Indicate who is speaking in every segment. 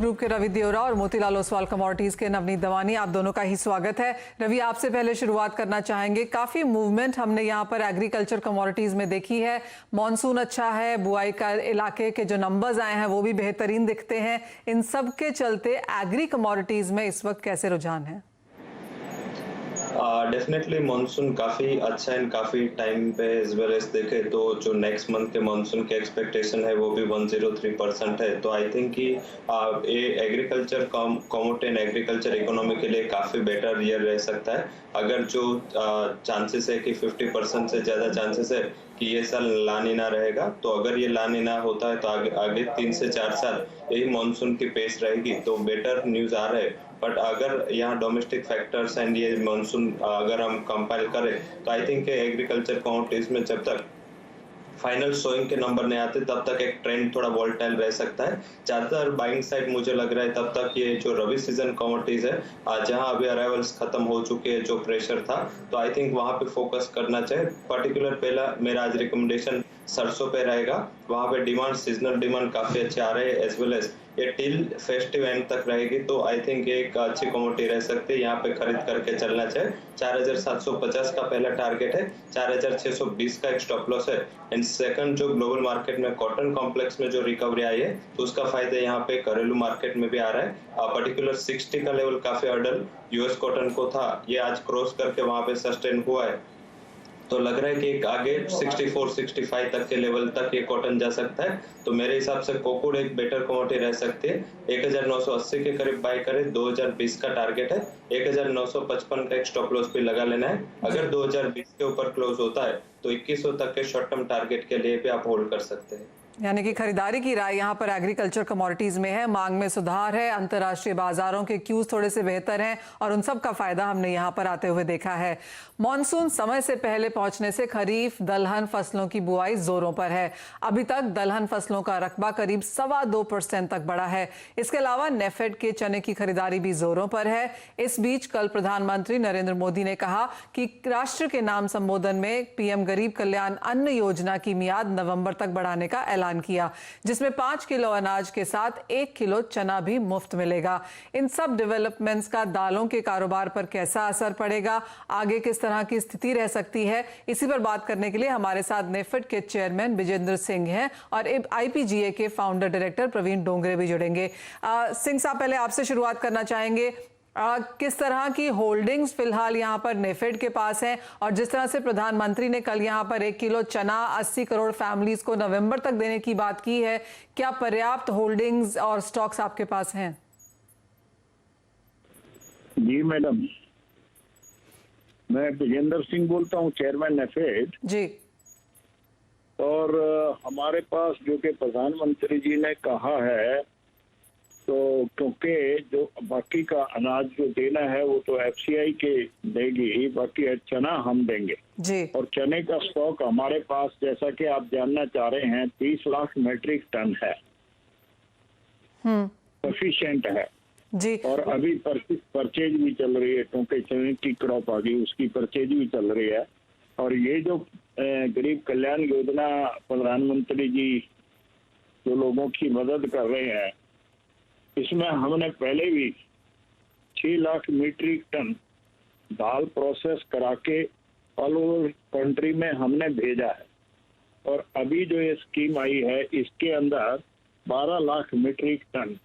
Speaker 1: Group के रवि देवरा और Motilal Oswal commodities के नवनीत दवानी, आप दोनों का ही स्वागत है। रवि, आपसे पहले शुरुआत करना चाहेंगे। काफी मूवमेंट हमने यहाँ पर एग्रीकल्चर कमोडिटीज में देखी है। मॉनसून अच्छा है, बुआई का इलाके के जो नंबर्स आए हैं वो भी बेहतरीन दिखते हैं। इन सब के चलते एग्री कमोडिटीज में इस वक्त कैसे रुझान है?
Speaker 2: डेफिनेटली मानसून काफी अच्छा है, काफी टाइम पे एज वेल एज देखे तो जो नेक्स्ट मंथ के मानसून के एक्सपेक्टेशन है वो भी 103% है। तो आई थिंक कि ये agriculture commodity and agriculture economy के लिए काफी बेटर ईयर रह सकता है। अगर जो चांसेस है कि 50% से ज्यादा चांसेस है कि ये साल लानिना रहेगा, तो अगर ये लानिना होता है तो आगे 3 से 4 साल यही मानसून की पेस रहेगी, तो बेटर न्यूज आ रहा है। बट अगर यहाँ डोमेस्टिक फैक्टर्स एंड ये मानसून अगर हम कंपाइल करें तो आई थिंक एग्रीकल्चर कमोडिटीज में जब तक फाइनल सोइंग के नंबर नहीं आते तब तक एक ट्रेंड थोड़ा वोलेटाइल रह सकता है। ज्यादातर बाइंग साइड मुझे लग रहा है तब तक ये जो रबी सीजन कमोडिटीज है जहां अभी अराइवल्स खत्म हो चुके हैं, जो प्रेशर था, तो आई थिंक वहां पे फोकस करना चाहिए। पर्टिकुलर पहला मेरा आज रिकमेंडेशन सरसों पे रहेगा। वहां पे डिमांड, सीजनल डिमांड काफी अच्छे आ रहे हैं, एज वेल एज ये टिल फेस्टिव एंड तक रहेगी, तो आई थिंक एक अच्छी कमोडिटी रह सकती है। यहाँ पे खरीद करके चलना चाहिए। 4750 का पहला टारगेट है, 4620 का एक स्टॉप लॉस है। एंड सेकंड, जो ग्लोबल मार्केट में कॉटन कॉम्प्लेक्स में जो रिकवरी आई है तो उसका फायदा यहाँ पे घरेलू मार्केट में भी आ रहा है। पर्टिकुलर 60 का लेवल काफी हर्डल यूएस कॉटन को था, ये आज क्रॉस करके वहां पे सस्टेन हुआ है, तो लग रहा है कि एक आगे 64-65 तक के लेवल तक ये कॉटन जा सकता है। तो मेरे हिसाब से कोकोड एक बेटर कमोडिटी रह सकती है। 1980 के करीब बाय करें, 2020 का टारगेट है। 1955 का एक स्टॉप लॉस भी लगा लेना है। अगर 2020 के ऊपर क्लोज होता है तो 2100 तक के शॉर्ट टर्म टारगेट के लिए भी आप होल्ड कर सकते हैं।
Speaker 1: यानी कि खरीदारी की राय यहाँ पर एग्रीकल्चर कमोडिटीज में है। मांग में सुधार है, अंतर्राष्ट्रीय बाजारों के क्यूज थोड़े से बेहतर हैं और उन सब का फायदा हमने यहाँ पर आते हुए देखा है। मॉनसून समय से पहले पहुंचने से खरीफ दलहन फसलों की बुआई जोरों पर है। अभी तक दलहन फसलों का रकबा करीब 2.25% तक बढ़ा है। इसके अलावा नेफेड के चने की खरीदारी भी जोरों पर है। इस बीच कल प्रधानमंत्री नरेंद्र मोदी ने कहा कि राष्ट्र के नाम संबोधन में पीएम गरीब कल्याण अन्न योजना की मियाद नवंबर तक बढ़ाने का ऐलान किया, जिसमें 5 किलो अनाज के साथ 1 किलो चना भी मुफ्त मिलेगा। इन सब डेवलपमेंट्स का दालों के कारोबार पर कैसा असर पड़ेगा, आगे किस तरह की स्थिति रह सकती है, इसी पर बात करने के लिए हमारे साथ नेफेड के चेयरमैन विजेंद्र सिंह हैं और आईपीजीए के फाउंडर डायरेक्टर प्रवीण डोंगरे भी जुड़ेंगे। सिंह साहब, पहले आपसे शुरुआत करना चाहेंगे। किस तरह की होल्डिंग्स फिलहाल यहाँ पर नेफेड के पास हैं, और जिस तरह से प्रधानमंत्री ने कल यहाँ पर 1 किलो चना 80 करोड़ फैमिलीज को नवंबर तक देने की बात की है, क्या पर्याप्त होल्डिंग्स और स्टॉक्स आपके पास हैं?
Speaker 3: जी मैडम, मैं विजेंद्र सिंह बोलता हूँ, चेयरमैन नेफेड जी। और हमारे पास जो कि प्रधानमंत्री जी ने कहा है, तो क्योंकि जो बाकी का अनाज जो देना है वो तो एफसीआई के देगी, बाकी चना हम देंगे जी। और चने का स्टॉक हमारे पास, जैसा कि आप जानना चाह रहे हैं, 30 लाख मेट्रिक टन है, सफिशिएंट है जी। और अभी परचेज भी चल रही है, क्योंकि चने की क्रॉप आ गई, उसकी परचेज भी चल रही है। और ये जो गरीब कल्याण योजना प्रधानमंत्री जी जो लोगों की मदद कर रहे हैं, इसमें हमने पहले भी 6 लाख मीट्रिक टन दाल प्रोसेस करा के ऑल ओवर कंट्री में हमने भेजा है। और अभी जो ये स्कीम आई है, इसके अंदर 12 लाख मीट्रिक टन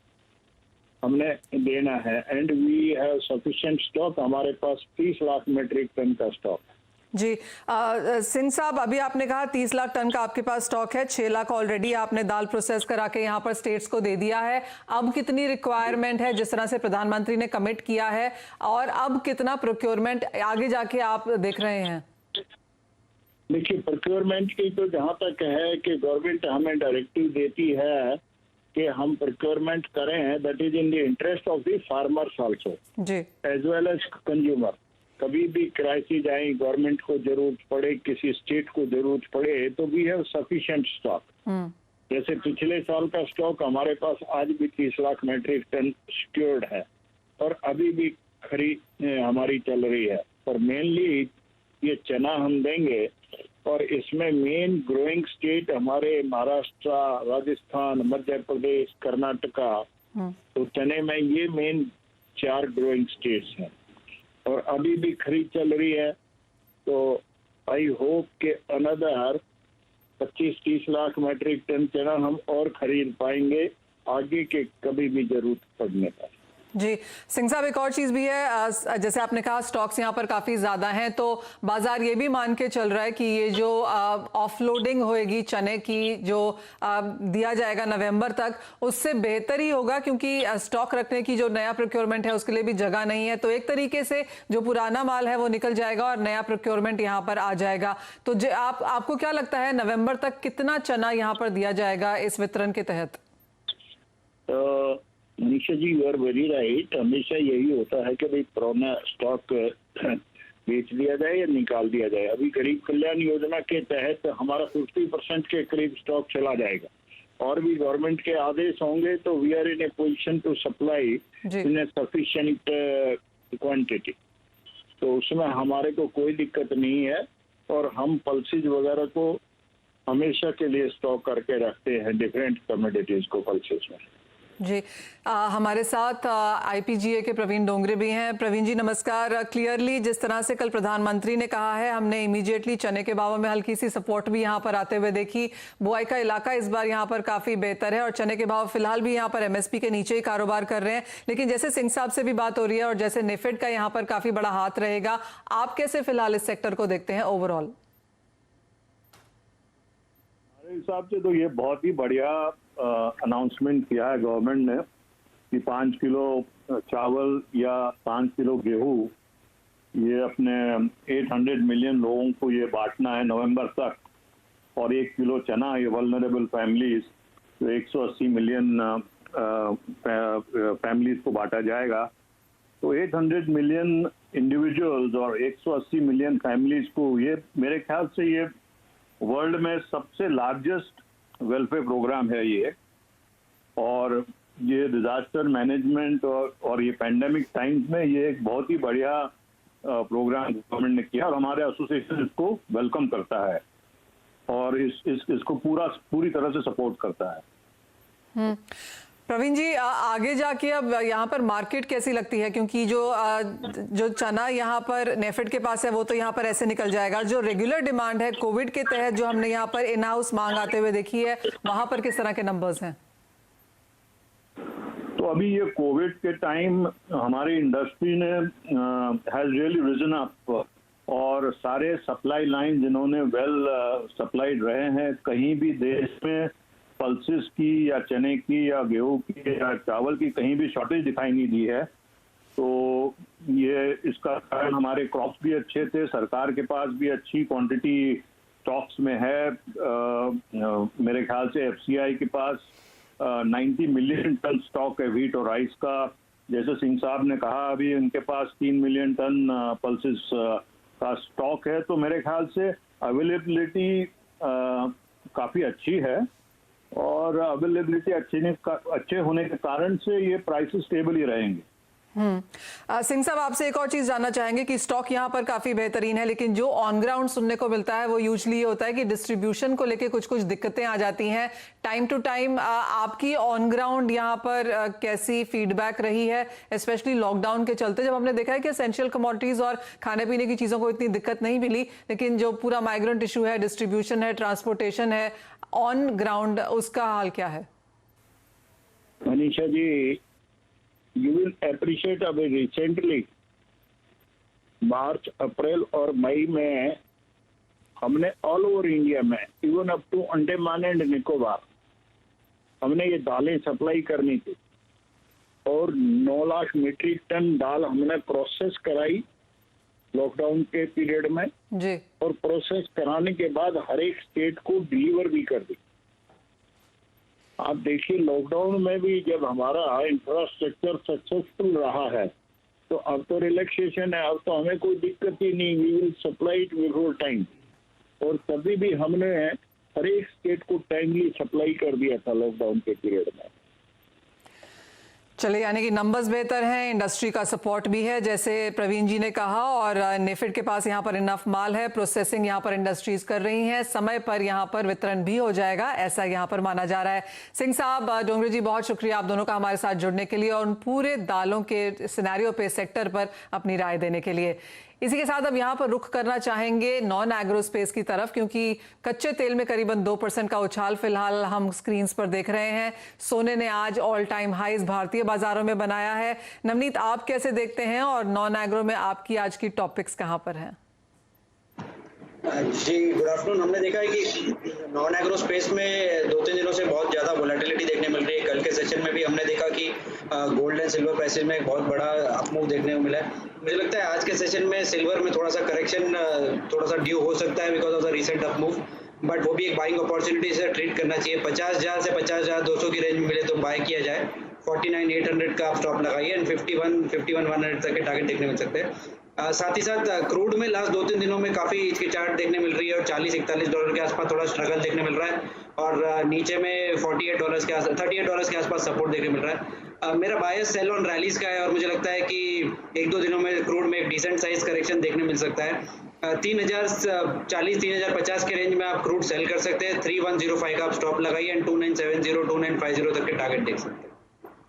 Speaker 3: हमने देना है। And we have sufficient stock, हमारे पास 30 लाख मीट्रिक टन का स्टॉक है
Speaker 1: जी। सिंह साहब, अभी आपने कहा 30 लाख टन का आपके पास स्टॉक है, 6 लाख ऑलरेडी आपने दाल प्रोसेस करा के यहाँ पर स्टेट्स को दे दिया है। अब कितनी रिक्वायरमेंट है, जिस तरह से प्रधानमंत्री ने कमिट किया है, और अब कितना प्रोक्योरमेंट आगे जाके आप देख रहे हैं?
Speaker 3: देखिए, प्रोक्योरमेंट की तो जहाँ तक है कि गवर्नमेंट हमें डायरेक्टिव देती है कि हम प्रोक्योरमेंट करें, that is in the interest of the farmers also जी, एज वेल एज कंज्यूमर। कभी भी क्राइसिस आए, गवर्नमेंट को जरूरत पड़े, किसी स्टेट को जरूरत पड़े, तो वी हैव सफिशिएंट स्टॉक। जैसे पिछले साल का स्टॉक हमारे पास आज भी 30 लाख मेट्रिक टन सिक्योर्ड है, और अभी भी खरीद हमारी चल रही है। और मेनली ये चना हम देंगे, और इसमें मेन ग्रोइंग स्टेट हमारे महाराष्ट्र, राजस्थान, मध्य प्रदेश, कर्नाटका तो चने में ये मेन 4 ग्रोइंग स्टेट्स हैं और अभी भी खरीद चल रही है। तो आई होप के अनदर 25-30 लाख मैट्रिक टन चना हम और खरीद पाएंगे आगे के कभी भी जरूरत पड़ने पर।
Speaker 1: जी सिंह साहब, एक और चीज भी है, जैसे आपने कहा स्टॉक्स यहाँ पर काफी ज्यादा हैं, तो बाजार ये भी मान के चल रहा है कि ये जो ऑफलोडिंग होएगी चने की, जो दिया जाएगा नवंबर तक, उससे बेहतर ही होगा, क्योंकि स्टॉक रखने की जो नया प्रोक्योरमेंट है उसके लिए भी जगह नहीं है। तो एक तरीके से जो पुराना माल है वो निकल जाएगा और नया प्रोक्योरमेंट यहाँ पर आ जाएगा। तो आपको क्या लगता है नवम्बर तक कितना चना यहाँ पर दिया जाएगा इस वितरण के तहत?
Speaker 3: Manisha ji, you are very right. हमेशा यही होता है कि भाई पुराना स्टॉक बेच दिया जाए या निकाल दिया जाए। अभी गरीब कल्याण योजना के तहत हमारा 50% के करीब स्टॉक चला जाएगा और भी गवर्नमेंट के आदेश होंगे तो we are in a position to supply in a sufficient quantity. तो उसमें हमारे को कोई दिक्कत नहीं है और हम पल्सेज वगैरह को हमेशा के लिए स्टॉक करके रखते हैं, डिफरेंट कमोडिटीज को पल्सेज में।
Speaker 1: जी हमारे साथ आईपीजीए के प्रवीण डोंगरे भी हैं। प्रवीण जी नमस्कार। क्लियरली जिस तरह से कल प्रधानमंत्री ने कहा है, हमने इमीडिएटली चने के भावों में हल्की सी सपोर्ट भी यहाँ पर आते हुए देखी। बुआई का इलाका इस बार यहाँ पर काफी बेहतर है और चने के भाव फिलहाल भी यहाँ पर एमएसपी के नीचे ही कारोबार कर रहे हैं। लेकिन जैसे सिंह साहब से भी बात हो रही है और जैसे नेफेड का यहाँ पर काफी बड़ा हाथ रहेगा, आप कैसे फिलहाल इस सेक्टर को देखते हैं ओवरऑल?
Speaker 4: हमारे हिसाब से तो ये बहुत ही बढ़िया अनाउंसमेंट किया है गवर्नमेंट ने कि 5 किलो चावल या 5 किलो गेहूं ये अपने 800 मिलियन लोगों को ये बांटना है नवंबर तक, और 1 किलो चना ये वल्नरेबल फैमिलीज तो 180 मिलियन फैमिलीज को बांटा जाएगा। तो 800 मिलियन इंडिविजुअल्स और 180 मिलियन फैमिलीज को ये मेरे ख्याल से ये वर्ल्ड में सबसे लार्जेस्ट वेलफेयर प्रोग्राम है ये। और ये डिजास्टर मैनेजमेंट और ये पैंडेमिक टाइम्स में ये एक बहुत ही बढ़िया प्रोग्राम गवर्नमेंट ने किया और हमारे एसोसिएशन इसको वेलकम करता है और इसको पूरी तरह से सपोर्ट करता है।
Speaker 1: प्रवीण जी आगे जाके अब यहाँ पर मार्केट कैसी लगती है, क्योंकि जो चना यहाँ पर नेफेड के पास है वो तो यहाँ पर ऐसे निकल जाएगा। जो रेगुलर डिमांड है कोविड के तहत जो हमने यहाँ पर इन हाउस मांग आते हुए देखी है, वहां पर किस तरह के नंबर्स हैं?
Speaker 4: तो अभी ये कोविड के टाइम हमारी इंडस्ट्री ने हैज रियली रिजन अप और सारे सप्लाई लाइन जिन्होंने वेल सप्लाइड रहे हैं, कहीं भी देश में पल्सेस की या चने की या गेहूं की या चावल की कहीं भी शॉर्टेज दिखाई नहीं दी है। तो ये इसका कारण हमारे क्रॉप्स भी अच्छे थे, सरकार के पास भी अच्छी क्वांटिटी स्टॉक्स में है। मेरे ख्याल से एफसीआई के पास 90 मिलियन टन स्टॉक है व्हीट और राइस का। जैसे सिंह साहब ने कहा अभी उनके पास 3 मिलियन टन पल्सेस का स्टॉक है। तो मेरे ख्याल से अवेलेबिलिटी काफ़ी अच्छी है और अवेलेबिलिटी अच्छे होने के कारण से ये प्राइसेस स्टेबल ही रहेंगे।
Speaker 1: सिंह साहब आपसे एक और चीज जानना चाहेंगे कि स्टॉक यहाँ पर काफी बेहतरीन है, लेकिन जो ऑन ग्राउंड सुनने को मिलता है वो यूजुअली ये होता है कि डिस्ट्रीब्यूशन को लेके कुछ दिक्कतें आ जाती हैं टाइम टू टाइम। आपकी ऑन ग्राउंड यहाँ पर कैसी फीडबैक रही है, स्पेशली लॉकडाउन के चलते, जब हमने देखा है कि एसेंशियल कमोडिटीज और खाने पीने की चीजों को इतनी दिक्कत नहीं मिली, लेकिन जो पूरा माइग्रेंट इशू है, डिस्ट्रीब्यूशन है, ट्रांसपोर्टेशन है, ऑन ग्राउंड उसका हाल क्या है?
Speaker 3: Manisha ji, you will appreciate अभी रिसेंटली मार्च, अप्रैल और मई में हमने ऑल ओवर इंडिया में even up to Andaman and Nicobar हमने ये दालें सप्लाई करनी थी और 9 लाख मीट्रिक टन दाल हमने प्रोसेस कराई लॉकडाउन के पीरियड में
Speaker 1: जी। और
Speaker 3: प्रोसेस कराने के बाद हर एक स्टेट को डिलीवर भी कर दी। आप देखिए लॉकडाउन में भी जब हमारा इंफ्रास्ट्रक्चर सक्सेसफुल रहा है तो अब तो रिलैक्सेशन है, अब तो हमें कोई दिक्कत ही नहीं, we will supply it before time. और तभी भी हमने हर एक स्टेट को टाइमली सप्लाई कर दिया था लॉकडाउन के पीरियड में।
Speaker 1: चलिए, यानी कि नंबर्स बेहतर हैं, इंडस्ट्री का सपोर्ट भी है जैसे प्रवीण जी ने कहा, और नेफेड के पास यहाँ पर इनफ माल है, प्रोसेसिंग यहाँ पर इंडस्ट्रीज कर रही हैं, समय पर यहाँ पर वितरण भी हो जाएगा, ऐसा यहाँ पर माना जा रहा है। सिंह साहब, डोंगरे जी, बहुत शुक्रिया आप दोनों का हमारे साथ जुड़ने के लिए और उन पूरे दालों के सिनेरियो पे, सेक्टर पर अपनी राय देने के लिए। इसी के साथ अब यहाँ पर रुख करना चाहेंगे नॉन एग्रो स्पेस की तरफ, क्योंकि कच्चे तेल में करीबन 2% का उछाल फिलहाल हम स्क्रीन्स पर देख रहे हैं। सोने ने आज ऑल टाइम हाईज भारतीय बाजारों में बनाया है। नवनीत, आप कैसे देखते हैं और नॉन एग्रो में आपकी आज की टॉपिक्स कहां पर हैं?
Speaker 5: जी, गुड आफ्टरनून। हमने देखा है कि नॉन एग्रो स्पेस में 2-3 दिनों से बहुत ज़्यादा वोलेटिलिटी देखने मिल रही है। कल के सेशन में भी हमने देखा कि गोल्ड एंड सिल्वर प्राइसेस में एक बहुत बड़ा अपमूव देखने को मिला है। मुझे लगता है आज के सेशन में सिल्वर में थोड़ा सा करेक्शन थोड़ा सा ड्यू हो सकता है because of the recent up move, but वो भी एक बाइंग अपॉर्चुनिटी से ट्रीट करना चाहिए। 50,000 से 50,200 की रेंज में मिले तो बाय किया जाए। 49,800 का आप स्टॉप लगाइए एंड 51,100 तक के टारगेट देखने मिल सकते हैं। साथ ही साथ क्रूड में लास्ट 2-3 दिनों में काफ़ी इसकी चार्ट देखने मिल रही है और $40-41 के आसपास थोड़ा स्ट्रगल देखने मिल रहा है और नीचे में $38 के आसपास सपोर्ट देखने मिल रहा है। मेरा बायस सेल ऑन रैलीज का है और मुझे लगता है कि 1-2 दिनों में क्रूड में एक डिसेंट साइज करेक्शन देखने मिल सकता है। 3,040-3,050 के रेंज में आप क्रूड सेल कर सकते हैं। 3,105 का आप स्टॉप लगाइए एंड 2,970-2,950 तक के टारगेट देख सकते हैं।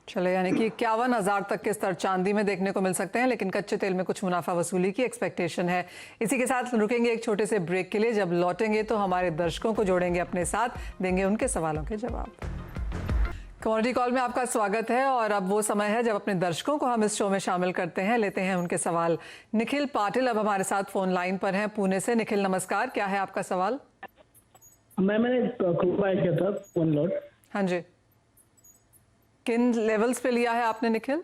Speaker 1: चले, यानी कि 51,000 तक के स्तर चांदी में देखने को मिल सकते हैं, लेकिन कच्चे तेल में कुछ मुनाफा वसूली की एक्सपेक्टेशन है। इसी के साथ रुकेंगे एक छोटे से ब्रेक के लिए। जब लौटेंगे तो हमारे दर्शकों को जोड़ेंगे अपने साथ, देंगे उनके सवालों के जवाब। कमोडिटी कॉल में आपका स्वागत है और अब वो समय है जब अपने दर्शकों को हम इस शो में शामिल करते हैं, लेते हैं उनके सवाल। निखिल पाटिल अब हमारे साथ फोन लाइन पर हैं पुणे से। निखिल, नमस्कार, क्या है आपका सवाल?
Speaker 6: मैंने क्रूड बाय किया था 1 लॉट।
Speaker 1: हाँ जी, किन लेवल्स पे लिया है आपने निखिल?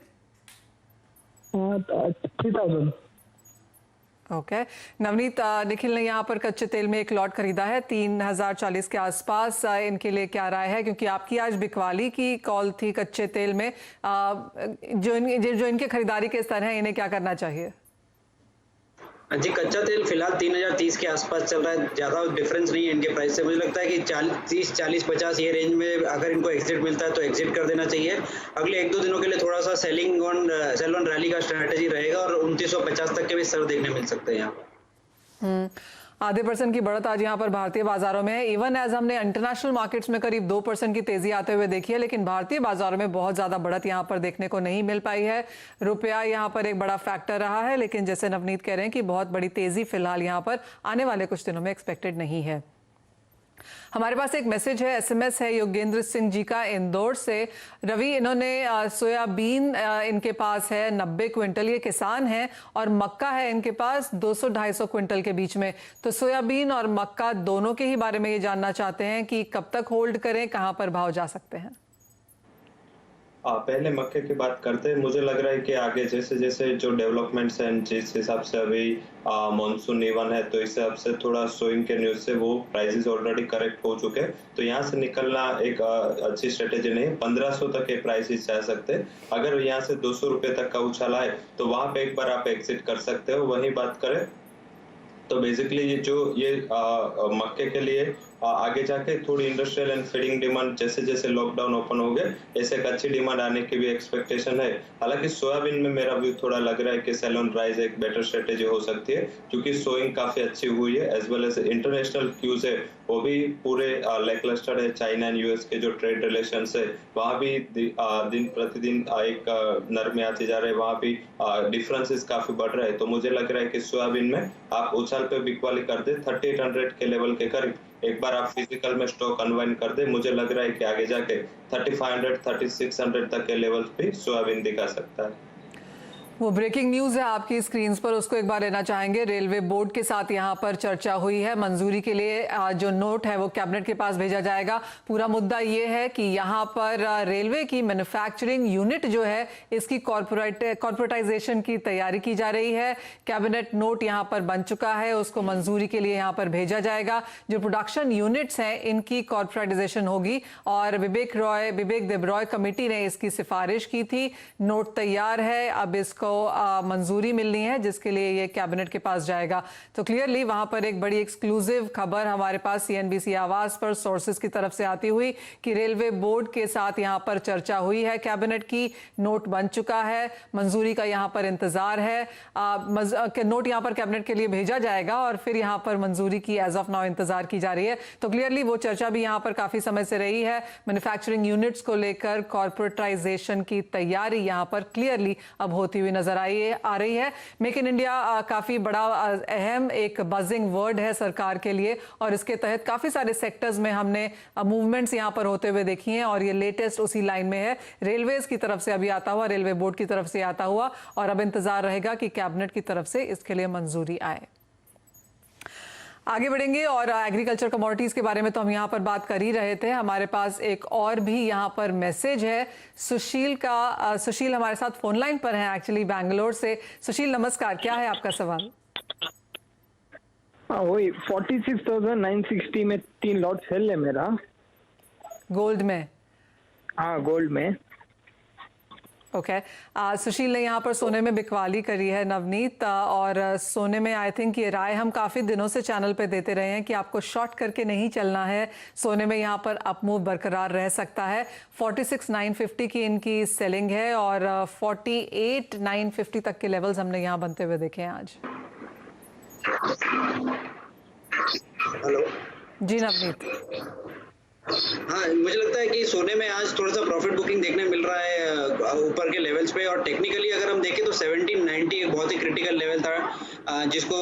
Speaker 6: 3,000।
Speaker 1: ओके। नवनीत, निखिल ने यहाँ पर कच्चे तेल में एक लॉट खरीदा है 3,040 के आसपास। इनके लिए क्या राय है, क्योंकि आपकी आज बिकवाली की कॉल थी कच्चे तेल में। जो इनके खरीदारी के स्तर हैं, इन्हें क्या करना चाहिए?
Speaker 5: जी, कच्चा तेल फिलहाल 3,030 के आसपास चल रहा है। ज़्यादा डिफरेंस नहीं है इनके प्राइस से। मुझे लगता है कि 30, 40, 50 ये रेंज में अगर इनको एग्जिट मिलता है तो एग्जिट कर देना चाहिए। अगले 1-2 दिनों के लिए थोड़ा सा सेल ऑन रैली का स्ट्रैटेजी रहेगा और 2950 तक के भी स्तर देखने मिल सकते हैं यहाँ पर।
Speaker 1: आधे % की बढ़त आज यहाँ पर भारतीय बाजारों में है। इवन एज हमने इंटरनेशनल मार्केट्स में करीब 2% की तेजी आते हुए देखी है, लेकिन भारतीय बाजारों में बहुत ज्यादा बढ़त यहाँ पर देखने को नहीं मिल पाई है। रुपया यहाँ पर एक बड़ा फैक्टर रहा है, लेकिन जैसे नवनीत कह रहे हैं कि बहुत बड़ी तेजी फिलहाल यहाँ पर आने वाले कुछ दिनों में एक्सपेक्टेड नहीं है। हमारे पास एक मैसेज है, SMS है योगेंद्र सिंह जी का इंदौर से। रवि, इन्होंने सोयाबीन इनके पास है 90 क्विंटल, ये किसान हैं, और मक्का है इनके पास 200-250 क्विंटल के बीच में। तो सोयाबीन और मक्का दोनों के ही बारे में ये जानना चाहते हैं कि कब तक होल्ड करें, कहां पर भाव जा सकते हैं।
Speaker 2: पहले मक्के की बात करते हैं। मुझे लग रहा है कि आगे जैसे जैसे जो डेवलपमेंट्स हैं, जिस हिसाब से अभी मॉनसून इवन है, तो इस हिसाब से थोड़ा सोइंग के न्यूज से वो प्राइसेस ऑलरेडी करेक्ट हो चुके हैं, तो यहाँ से निकलना एक अच्छी स्ट्रेटेजी नहीं। 1500 तक के प्राइसेस जा सकते हैं। अगर यहाँ से 200 रुपए तक का उछाल आए तो वहां पे एक बार आप एग्जिट कर सकते हो। वही बात करें तो बेसिकली ये मक्के के लिए आगे जाके थोड़ी इंडस्ट्रियल एंड फीडिंग डिमांड जैसे जैसे लॉकडाउन ओपन हो गए, ऐसे एक अच्छी डिमांड आने की भी एक्सपेक्टेशन है। हालांकि सोयाबीन में मेरा व्यू थोड़ा लग रहा है कि सेल ऑन राइज एक बेटर स्ट्रेटेजी हो सकती है, क्योंकि सोइंग काफी अच्छी हुई है, as well as international cues है वो भी पूरे लैकलस्टर है। चाइना एंड US के जो ट्रेड रिलेशन है वहाँ भी दिन प्रतिदिन एक नरमी आती जा रहे हैं, वहाँ भी डिफरेंसेस काफी बढ़ रहे हैं। तो मुझे लग रहा है कि सोयाबीन में आप उछाल पे बिकवाली कर दे 3800 के लेवल के करीब, एक बार आप फिजिकल में स्टॉक अनवाइंड कर दे। मुझे लग रहा है कि आगे जाके 3500, 3600 तक के लेवल्स पे सोयाबीन दिखा सकता है।
Speaker 1: वो ब्रेकिंग न्यूज है आपकी स्क्रीन पर, उसको एक बार लेना चाहेंगे। रेलवे बोर्ड के साथ यहाँ पर चर्चा हुई है, मंजूरी के लिए जो नोट है वो कैबिनेट के पास भेजा जाएगा। पूरा मुद्दा ये है कि यहाँ पर रेलवे की मैन्युफैक्चरिंग यूनिट जो है इसकी कॉर्पोरेटाइजेशन की तैयारी की जा रही है। कैबिनेट नोट यहाँ पर बन चुका है, उसको मंजूरी के लिए यहाँ पर भेजा जाएगा। जो प्रोडक्शन यूनिट्स हैं इनकी कॉर्पोरेटाइजेशन होगी और विवेक देबरॉय कमेटी ने इसकी सिफारिश की थी। नोट तैयार है, अब इसको मंजूरी मिलनी है जिसके लिए ये कैबिनेट के पास जाएगा। तो क्लियरली वहां पर एक बड़ी एक्सक्लूसिव खबर हमारे पास CNBC आवाज पर सोर्सेज की तरफ से आती हुई कि रेलवे बोर्ड के साथ यहां पर चर्चा हुई है, कैबिनेट की नोट बन चुका है, मंजूरी का यहां पर इंतजार है। नोट यहां पर कैबिनेट के लिए भेजा जाएगा और फिर यहां पर मंजूरी की एज ऑफ नाउ इंतजार की जा रही है। तो क्लियरली वो चर्चा भी यहां पर काफी समय से रही है। मैन्युफैक्चरिंग यूनिट्स को लेकर कॉर्पोरेटाइजेशन की तैयारी यहां पर क्लियरली अब होती हुई नजर आ रही है। मेक इन इंडिया काफी बड़ा अहम एक बजिंग वर्ड है सरकार के लिए और इसके तहत काफी सारे सेक्टर्स में हमने मूवमेंट्स यहां पर होते हुए देखी हैं और ये लेटेस्ट उसी लाइन में है। रेलवेज की तरफ से अभी आता हुआ, रेलवे बोर्ड की तरफ से आता हुआ और अब इंतजार रहेगा कि कैबिनेट की तरफ से इसके लिए मंजूरी आए। आगे बढ़ेंगे और एग्रीकल्चर कमोडिटीज के बारे में तो हम यहाँ पर बात कर ही रहे थे। हमारे पास एक और भी यहाँ पर मैसेज है सुशील का। सुशील हमारे साथ फोन लाइन पर हैं एक्चुअली बैंगलोर से। सुशील नमस्कार, क्या है आपका सवाल?
Speaker 7: वही 46,960 में 3 लॉट सेल है मेरा
Speaker 1: गोल्ड में।
Speaker 7: हाँ गोल्ड में।
Speaker 1: ओके सुशील ने यहाँ पर सोने में बिकवाली करी है नवनीत, और सोने में आई थिंक ये राय हम काफ़ी दिनों से चैनल पे देते रहे हैं कि आपको शॉर्ट करके नहीं चलना है, सोने में यहाँ पर अपमूव बरकरार रह सकता है। 46,950 की इनकी सेलिंग है और 48,950 तक के लेवल्स हमने यहाँ बनते हुए देखे हैं आज।
Speaker 5: हेलो
Speaker 1: जी नवनीत।
Speaker 5: हाँ, मुझे लगता है कि सोने में आज थोड़ा सा प्रॉफिट बुकिंग देखने मिल रहा है ऊपर के लेवल्स पे, और टेक्निकली अगर हम देखें तो 1790 एक बहुत ही क्रिटिकल लेवल था जिसको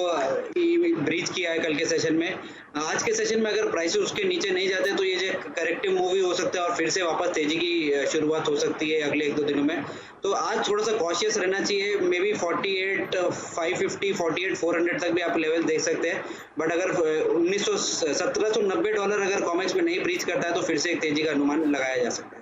Speaker 5: ब्रीच किया है कल के सेशन में। आज के सेशन में अगर प्राइसेस उसके नीचे नहीं जाते तो ये जो करेक्टिव मूव भी हो सकता है और फिर से वापस तेजी की शुरुआत हो सकती है अगले 1-2 दिनों में। तो आज थोड़ा सा कॉशियस रहना चाहिए। मे बी 48,550 48,400 तक भी आप लेवल देख सकते हैं, बट अगर $1,790 अगर कॉमेक्स में नहीं ब्रीच करता है तो फिर से एक तेजी का अनुमान लगाया जा सकता है।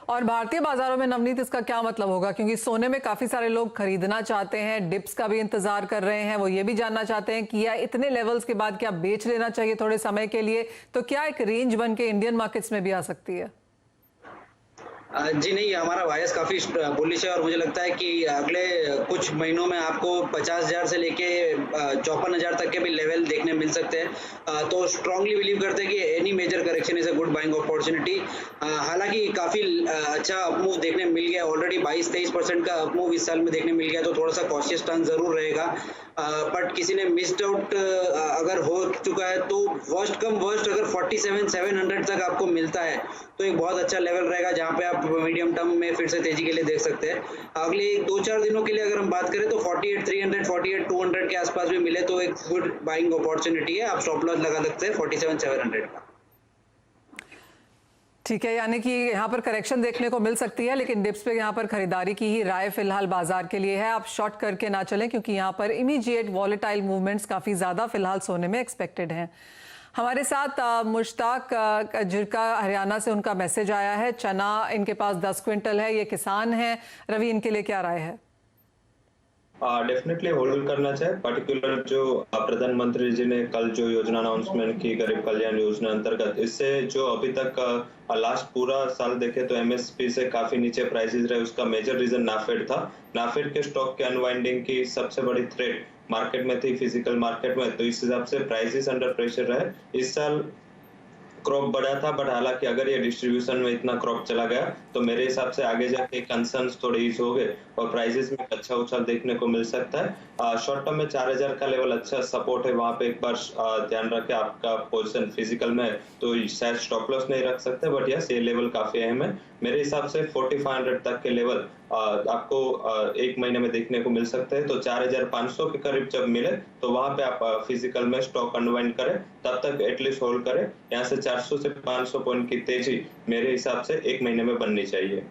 Speaker 1: और भारतीय बाजारों में नवनीत इसका क्या मतलब होगा, क्योंकि सोने में काफी सारे लोग खरीदना चाहते हैं, डिप्स का भी इंतजार कर रहे हैं, वो ये भी जानना चाहते हैं कि या इतने लेवल्स के बाद क्या बेच लेना चाहिए थोड़े समय के लिए, तो क्या एक रेंज बन के इंडियन मार्केट्स में भी आ सकती है?
Speaker 5: जी नहीं, हमारा बायस काफी बुलिश है और मुझे लगता है कि अगले कुछ महीनों में आपको 50,000 से लेके 54,000 तक के भी लेवल देखने मिल सकते हैं। तो स्ट्रांगली बिलीव करते हैं कि any major correction is a good buying opportunity. हालांकि काफी अच्छा अपमूव देखने मिल गया, ऑलरेडी 22-23% का अपमूव इस साल में देखने मिल गया, तो थोड़ा सा कॉशियस टर्न जरूर रहेगा। बट किसी ने मिस्ड आउट अगर हो चुका है तो वर्स्ट कम वर्स्ट अगर 47,700 तक आपको मिलता है तो एक बहुत अच्छा लेवल रहेगा जहां पे आप मीडियम टर्म में फिर से तेजी के लिए देख सकते हैं। अगले 2-4 दिनों के लिए अगर हम बात करें तो 48,300 48,200 के आसपास भी मिले तो एक गुड बाइंग अपॉर्चुनिटी है। आप स्टॉप लॉस लगा सकते हैं 47,700 का।
Speaker 1: ठीक है, यानी कि यहाँ पर करेक्शन देखने को मिल सकती है, लेकिन डिप्स पे यहाँ पर खरीदारी की ही राय फिलहाल बाजार के लिए है। आप शॉर्ट करके ना चलें क्योंकि यहाँ पर इमीडिएट वॉलेटाइल मूवमेंट्स काफ़ी ज़्यादा फिलहाल सोने में एक्सपेक्टेड हैं। हमारे साथ मुश्ताक झिरका हरियाणा से उनका मैसेज आया है। चना इनके पास 10 क्विंटल है, ये किसान हैं। रवि, इनके लिए क्या राय है?
Speaker 2: डेफिनेटली होल्ड करना चाहिए। पर्टिकुलर जो प्रधानमंत्री जी ने कल जो योजना अनाउंसमेंट की गरीब कल्याण योजना अंतर्गत, इससे जो अभी तक लास्ट पूरा साल देखे तो एमएसपी से काफी नीचे प्राइसेस रहे, उसका मेजर रीजन नाफेड था। नाफेड के स्टॉक के अनवाइंडिंग की सबसे बड़ी थ्रेट मार्केट में थी, फिजिकल मार्केट में, तो इस हिसाब से प्राइसेस अंडर प्रेशर रहे। इस साल क्रॉप बढ़ा था, बट हालांकि अगर ये डिस्ट्रीब्यूशन में इतना क्रॉप चला गया तो मेरे हिसाब से आगे जाके कंसर्न्स थोड़े ईज हो गए और प्राइसेस में अच्छा उछाल देखने को मिल सकता है। शॉर्ट टर्म में 4,000 का लेवल अच्छा सपोर्ट है, वहां पे एक बार ध्यान रखें। आपका पोजीशन फिजिकल में तो शायद स्टॉप लॉस नहीं रख सकते, बट यस ये लेवल काफी अहम है। मेरे हिसाब से 4500 तक के लेवल आपको एक महीने में देखने को मिल सकते हैं। तो 4,500 के करीब जब मिले तो वहां पे आप फिजिकल में स्टॉक अनवाइंड करें, तब तक एटलीस्ट होल्ड करें। यहाँ से 400 से 500 पॉइंट की तेजी मेरे हिसाब से एक महीने में बननी चाहिए।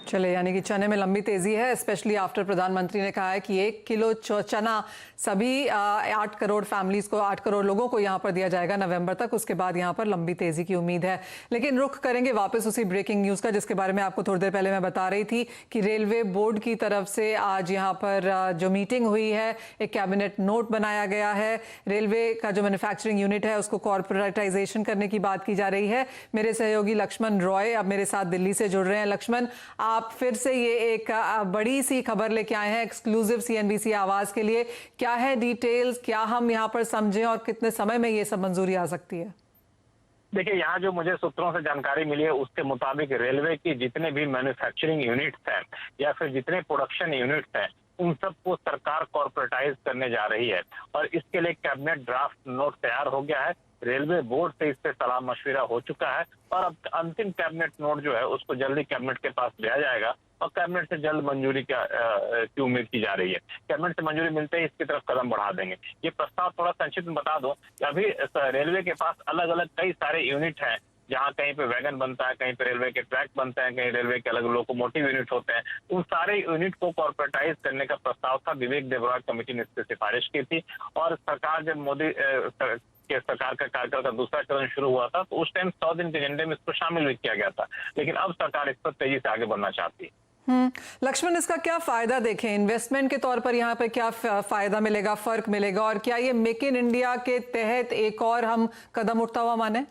Speaker 1: चले, यानी कि चने में लंबी तेजी है, स्पेशली आफ्टर प्रधानमंत्री ने कहा है कि 1 किलो चना सभी 8 करोड़ फैमिलीज को, 8 करोड़ लोगों को यहाँ पर दिया जाएगा नवंबर तक। उसके बाद यहाँ पर लंबी तेजी की उम्मीद है। लेकिन रुख करेंगे वापस उसी ब्रेकिंग न्यूज का जिसके बारे में आपको थोड़ी देर पहले मैं बता रही थी कि रेलवे बोर्ड की तरफ से आज यहाँ पर जो मीटिंग हुई है, एक कैबिनेट नोट बनाया गया है। रेलवे का जो मैन्युफैक्चरिंग यूनिट है उसको कॉर्पोरेटाइजेशन करने की बात की जा रही है। मेरे सहयोगी लक्ष्मण रॉय अब मेरे साथ दिल्ली से जुड़ रहे हैं। लक्ष्मण, आप फिर से ये एक बड़ी सी खबर लेके आए हैं एक्सक्लूसिव CNBC आवाज के लिए। क्या है डिटेल्स, क्या हम यहाँ पर समझें और कितने समय में ये सब मंजूरी आ सकती है?
Speaker 8: देखिए, यहाँ जो मुझे सूत्रों से जानकारी मिली है उसके मुताबिक रेलवे की जितने भी मैन्युफैक्चरिंग यूनिट्स हैं या फिर जितने प्रोडक्शन यूनिट्स हैं उन सबको सरकार कॉर्पोरेटाइज करने जा रही है और इसके लिए कैबिनेट ड्राफ्ट नोट तैयार हो गया है। रेलवे बोर्ड से इस पे सलाह मशविरा हो चुका है और अब अंतिम कैबिनेट नोट जो है उसको जल्दी कैबिनेट के पास भेजा जाएगा और कैबिनेट से जल्द मंजूरी की उम्मीद की जा रही है। कैबिनेट से मंजूरी मिलते ही इसकी तरफ कदम बढ़ा देंगे। ये प्रस्ताव थोड़ा संक्षिप्त में बता दूं कि अभी रेलवे के पास अलग अलग कई सारे यूनिट हैं, जहाँ कहीं पे वैगन बनता है, कहीं पे रेलवे के ट्रैक बनते हैं, कहीं रेलवे के अलग लोकोमोटिव यूनिट होते हैं। उन सारे यूनिट को कॉर्पोरेटाइज करने का प्रस्ताव था। विवेक देबरॉय कमेटी ने इस पर सिफारिश की थी और सरकार जब मोदी के सरकार का कार्यकाल का दूसरा चरण शुरू हुआ था तो उस टाइम 100 दिन के एजेंडे में इसको शामिल भी किया गया था, लेकिन अब सरकार इस पर तेजी से आगे बढ़ना चाहती है।
Speaker 1: लक्ष्मण, इसका क्या फायदा देखें? इन्वेस्टमेंट के तौर पर यहाँ पे क्या फायदा मिलेगा, फर्क मिलेगा, और क्या ये मेक इन इंडिया के तहत एक और हम कदम उठता हुआ माने?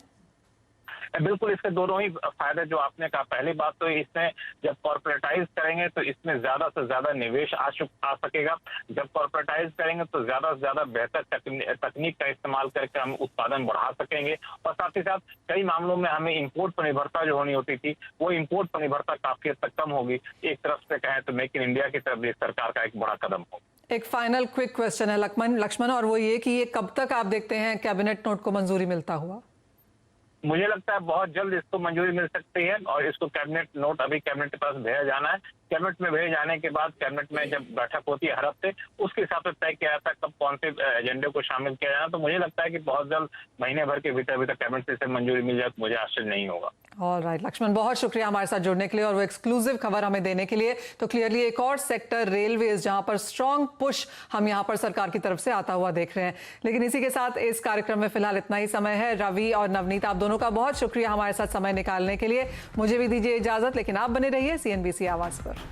Speaker 8: बिल्कुल, इसके दोनों ही फायदे जो आपने कहा। पहली बात तो इसमें जब कॉर्पोरेटाइज करेंगे तो इसमें ज्यादा से ज्यादा निवेश आ सकेगा। जब कॉर्पोरेटाइज करेंगे तो ज्यादा से ज्यादा बेहतर तकनीक का इस्तेमाल करके हम उत्पादन बढ़ा सकेंगे और साथ ही साथ कई मामलों में हमें इंपोर्ट पर निर्भरता जो होनी होती थी वो इंपोर्ट पर निर्भरता काफी हद तक कम होगी। एक तरफ से कहें तो मेक इन इंडिया की तरफ सरकार का एक बड़ा कदम होगा।
Speaker 1: एक फाइनल क्विक क्वेश्चन है लक्ष्मण, और वो ये कि ये कब तक आप देखते हैं कैबिनेट नोट को मंजूरी मिलता हुआ?
Speaker 8: मुझे लगता है बहुत जल्द इसको मंजूरी मिल सकती है और इसको कैबिनेट नोट अभी कैबिनेट के पास भेजा जाना है। कैबिनेट में भेजे जाने के बाद कैबिनेट में जब बैठक होती है हर हफ्ते, उसके हिसाब से तय किया जाता है कब कौन से एजेंडे को शामिल किया जाना। तो मुझे लगता है कि बहुत जल्द महीने भर के भीतर कैबिनेट से इसे मंजूरी मिल जाए तो मुझे आश्चर्य नहीं होगा।
Speaker 1: ऑलराइट लक्ष्मण, बहुत शुक्रिया हमारे साथ जुड़ने के लिए और वो एक्सक्लूसिव खबर हमें देने के लिए। तो क्लियरली एक और सेक्टर रेलवेज जहां पर स्ट्रॉन्ग पुश हम यहां पर सरकार की तरफ से आता हुआ देख रहे हैं। लेकिन इसी के साथ इस कार्यक्रम में फिलहाल इतना ही समय है। रवि और नवनीत, आप दोनों का बहुत शुक्रिया हमारे साथ समय निकालने के लिए। मुझे भी दीजिए इजाजत, लेकिन आप बने रहिए CNBC आवाज पर।